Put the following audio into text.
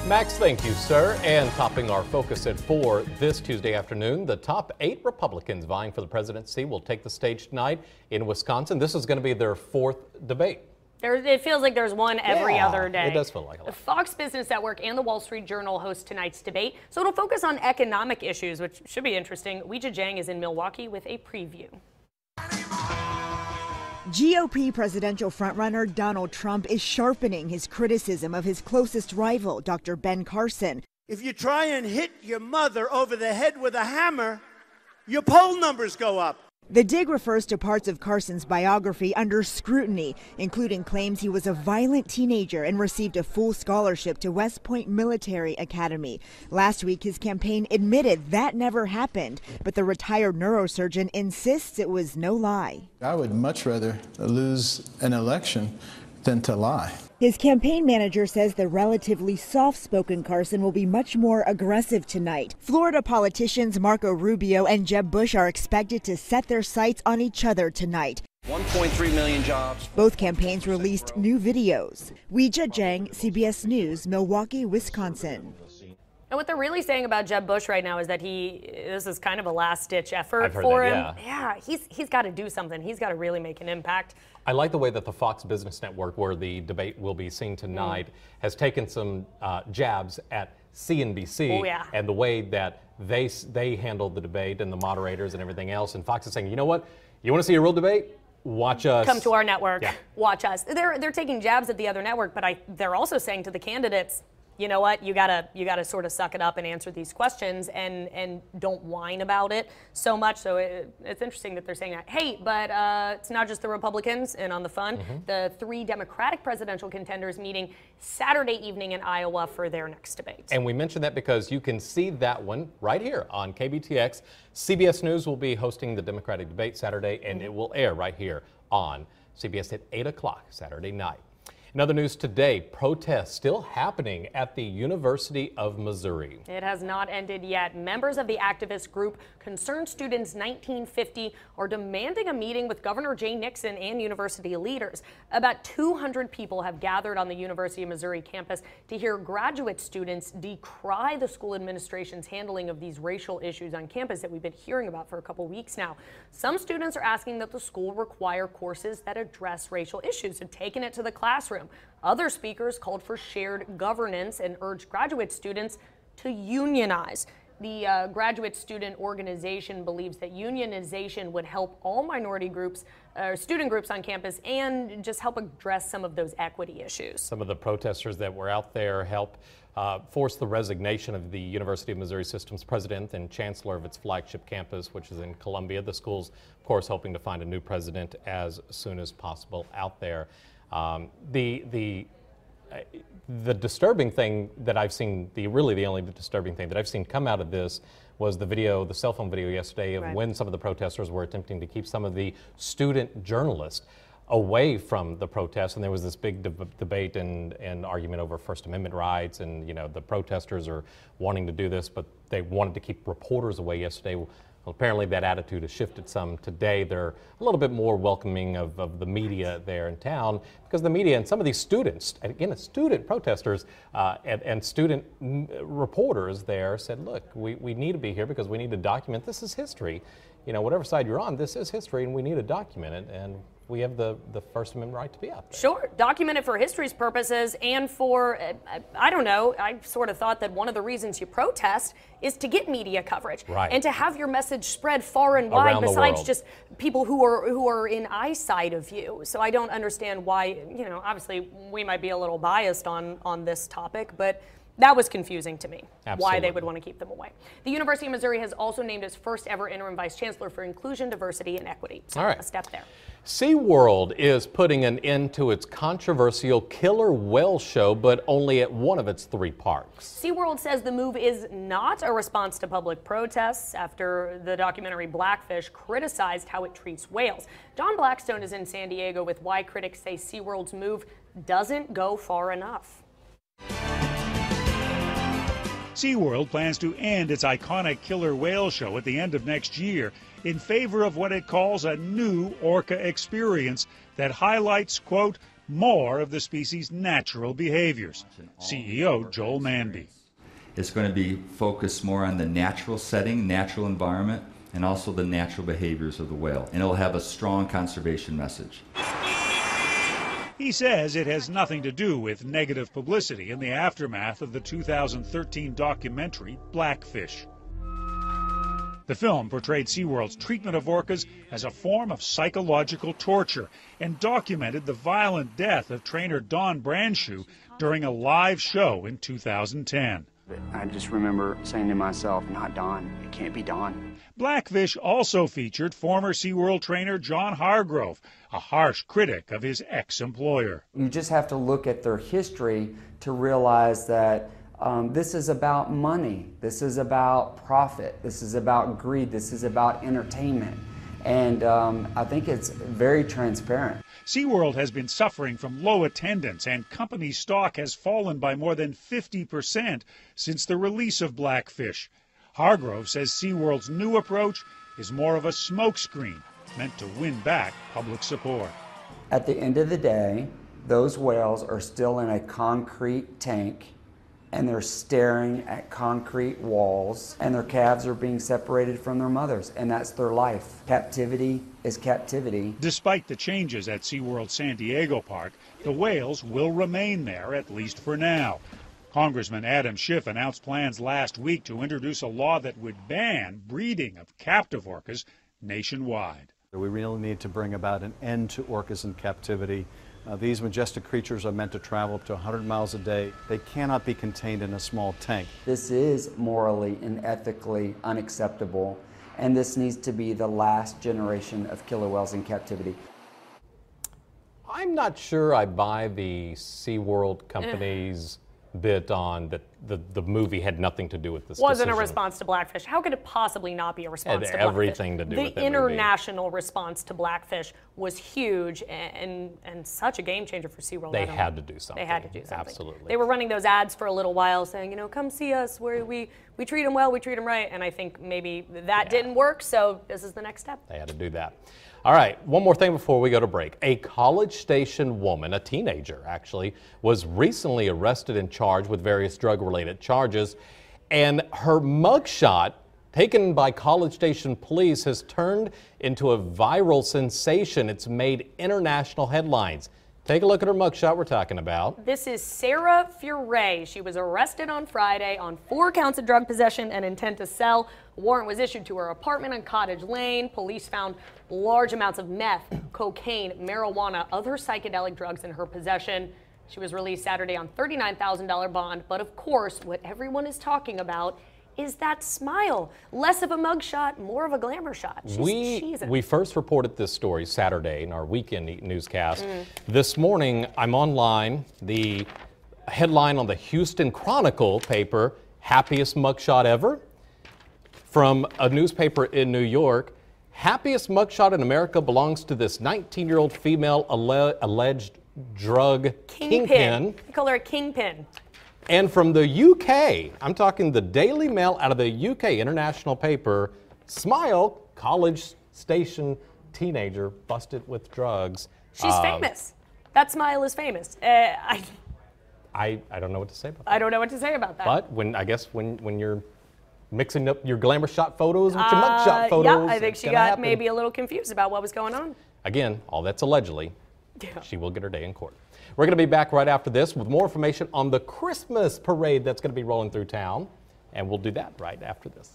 Max, thank you, sir. And topping our focus at 4 this Tuesday afternoon, the top 8 Republicans vying for the presidency will take the stage tonight in Wisconsin. This is going to be their 4th debate. It feels like there's one every other day. It does feel like a lot. The Fox Business Network and the Wall Street Journal host tonight's debate, so it'll focus on economic issues, which should be interesting. Weijia Jiang is in Milwaukee with a preview. GOP presidential frontrunner Donald Trump is sharpening his criticism of his closest rival, Dr. Ben Carson. If you try and hit your mother over the head with a hammer, your poll numbers go up. The dig refers to parts of Carson's biography under scrutiny, including claims he was a violent teenager and received a full scholarship to West Point Military Academy. Last week, his campaign admitted that never happened, but the retired neurosurgeon insists it was no lie. I would much rather lose an election than to lie. His campaign manager says the relatively soft-spoken Carson will be much more aggressive tonight. Florida politicians Marco Rubio and Jeb Bush are expected to set their sights on each other tonight. 1.3 million jobs. Both campaigns released new videos. Weijia Jiang, CBS News, Milwaukee, Wisconsin. And what they're really saying about Jeb Bush right now is that this is kind of a last-ditch effort for him. Yeah, he's got to do something. He's got to really make an impact. I like the way that the Fox Business Network, where the debate will be seen tonight, has taken some jabs at CNBC and the way that they handled the debate and the moderators and everything else. And Fox is saying, you know what? You want to see a real debate? Watch us. Come to our network. Yeah. Watch us. They're taking jabs at the other network, but they're also saying to the candidates, you know what, you gotta sort of suck it up and answer these questions and don't whine about it so much. So it's interesting that they're saying that. Hey, but it's not just the Republicans in on the fun. The 3 Democratic presidential contenders meeting Saturday evening in Iowa for their next debate. And we mentioned that because you can see that one right here on KBTX. CBS News will be hosting the Democratic debate Saturday, and it will air right here on CBS at 8 o'clock Saturday night. In other news today, protests still happening at the University of Missouri. It has not ended yet. Members of the activist group Concerned Students 1950 are demanding a meeting with Governor Jay Nixon and university leaders. About 200 people have gathered on the University of Missouri campus to hear graduate students decry the school administration's handling of these racial issues on campus that we've been hearing about for a couple weeks now. Some students are asking that the school require courses that address racial issues and taking it to the classroom. Other speakers called for shared governance and urged graduate students to unionize. The graduate student organization believes that unionization would help all minority groups, student groups on campus, and just help address some of those equity issues. Some of the protesters that were out there help force the resignation of the University of Missouri System's president and chancellor of its flagship campus, which is in Columbia. The school's, of course, hoping to find a new president as soon as possible out there. The disturbing thing that I've seen, really the only disturbing thing that I've seen come out of this was the video, the cell phone video yesterday of when some of the protesters were attempting to keep some of the student journalists away from the protests, and there was this big debate and argument over First Amendment rights, and the protesters are wanting to do this, but they wanted to keep reporters away yesterday. Well, apparently that attitude has shifted some today. They're a little bit more welcoming of the media there in town, because the media and some of these students, again, student protesters and student reporters there said, look, we need to be here because we need to document. This is history. Whatever side you're on, this is history, and we need to document it. And we have the First Amendment right to be out there. Sure, document it for history's purposes and for, I don't know, I sort of thought that one of the reasons you protest is to get media coverage and to have your message spread far and wide besides just people who are in eyesight of you. So I don't understand why, obviously we might be a little biased on this topic, but that was confusing to me, why they would want to keep them away. The University of Missouri has also named its first ever interim vice chancellor for inclusion, diversity, and equity. So a step there. SeaWorld is putting an end to its controversial killer whale show, but only at one of its 3 parks. SeaWorld says the move is not a response to public protests after the documentary Blackfish criticized how it treats whales. John Blackstone is in San Diego with why critics say SeaWorld's move doesn't go far enough. SeaWorld plans to end its iconic killer whale show at the end of next year in favor of what it calls a new orca experience that highlights, quote, more of the species' natural behaviors. CEO Joel Manby. It's going to be focused more on the natural setting, natural environment, and also the natural behaviors of the whale. And it'll have a strong conservation message. He says it has nothing to do with negative publicity in the aftermath of the 2013 documentary Blackfish. The film portrayed SeaWorld's treatment of orcas as a form of psychological torture and documented the violent death of trainer Don Brandschuh during a live show in 2010. I just remember saying to myself, not Don, it can't be Don. Blackfish also featured former SeaWorld trainer John Hargrove, a harsh critic of his ex-employer. You just have to look at their history to realize that this is about money, this is about profit, this is about greed, this is about entertainment. And I think it's very transparent. SeaWorld has been suffering from low attendance, and company stock has fallen by more than 50% since the release of Blackfish. Hargrove says SeaWorld's new approach is more of a smokescreen meant to win back public support. At the end of the day, those whales are still in a concrete tank, and they're staring at concrete walls, and their calves are being separated from their mothers, and that's their life. Captivity is captivity. Despite the changes at SeaWorld San Diego Park, the whales will remain there, at least for now. Congressman Adam Schiff announced plans last week to introduce a law that would ban breeding of captive orcas nationwide. We really need to bring about an end to orcas in captivity. These majestic creatures are meant to travel up to 100 miles a day. They cannot be contained in a small tank. This is morally and ethically unacceptable, and this needs to be the last generation of killer whales in captivity. I'm not sure I buy the SeaWorld company's bit on that the movie had nothing to do with this Wasn't decision. a response to Blackfish. How could it possibly not be a response to Blackfish? Everything to do with the international response to Blackfish was huge and such a game changer for SeaWorld. They had to do something. They had to do something. Absolutely. They were running those ads for a little while saying, you know, come see us, where we treat them well, we treat them right, and I think maybe that didn't work, so this is the next step. They had to do that. All right, one more thing before we go to break. A College Station woman, a teenager actually, was recently arrested and charged with various drug-related charges, and her mugshot taken by College Station police has turned into a viral sensation. It's made international headlines. Take a look at her mugshot we're talking about. This is Sarah Furay. She was arrested on Friday on 4 counts of drug possession and intent to sell. A warrant was issued to her apartment on Cottage Lane. Police found large amounts of meth, cocaine, marijuana, other psychedelic drugs in her possession. She was released Saturday on $39,000 bond. But of course, what everyone is talking about is that smile. Less of a mugshot, more of a glamour shot. We first reported this story Saturday in our weekend newscast. This morning, I'm online. The headline on the Houston Chronicle paper, happiest mugshot ever, from a newspaper in New York. Happiest mugshot in America belongs to this 19-year-old female alleged drug kingpin. They call her a kingpin. And from the UK, I'm talking the Daily Mail out of the UK international paper, smile, College Station teenager busted with drugs. She's famous. That smile is famous. I don't know what to say about that. I don't know what to say about that. But when you're mixing up your glamour shot photos with your mugshot photos, yeah, I think she got maybe a little confused about what was going on. Again, all that's allegedly. Yeah. She will get her day in court. We're going to be back right after this with more information on the Christmas parade that's going to be rolling through town, and we'll do that right after this.